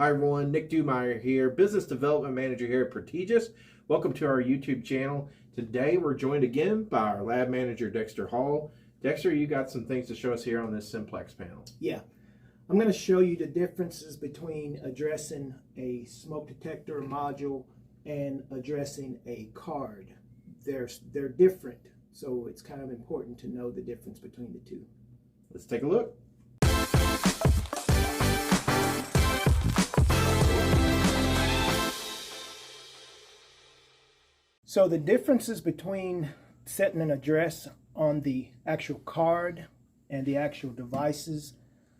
Hi everyone, Nick Dumeyer here, Business Development Manager here at Protegis. Welcome to our YouTube channel. Today we're joined again by our Lab Manager, Dexter Hall. Dexter, you got some things to show us here on this Simplex panel. Yeah, I'm going to show you the differences between addressing a smoke detector module and addressing a card. They're different, so it's kind of important to know the difference between the two. Let's take a look. So the differences between setting an address on the actual card and the actual devices,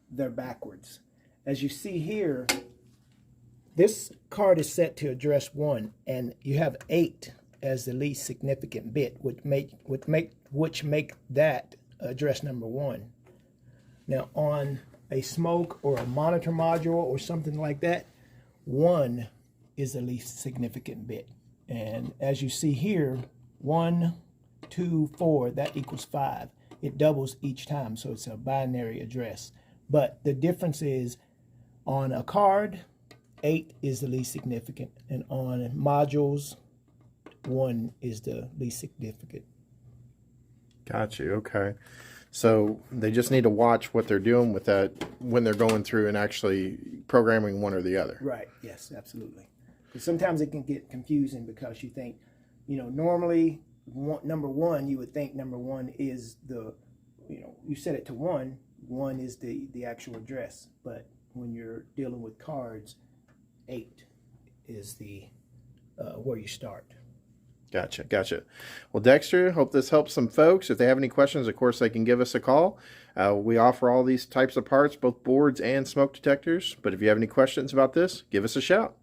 they're backwards. As you see here, this card is set to address 1, and you have 8 as the least significant bit, which make that address number 1. Now on a smoke or a monitor module or something like that, 1 is the least significant bit. And as you see here, 1, 2, 4, that equals 5. It doubles each time, so it's a binary address. But the difference is on a card, 8 is the least significant, and on modules, 1 is the least significant. Got you. Okay. So they just need to watch what they're doing with that when they're going through and actually programming one or the other. Right. Yes, absolutely. Because sometimes it can get confusing because you think, normally number 1, you would think number 1 is the, you set it to 1, 1 is the actual address. But when you're dealing with cards, 8 is the where you start. Gotcha. Gotcha. Well, Dexter, hope this helps some folks. If they have any questions, of course, they can give us a call. We offer all these types of parts, both boards and smoke detectors. But if you have any questions about this, give us a shout.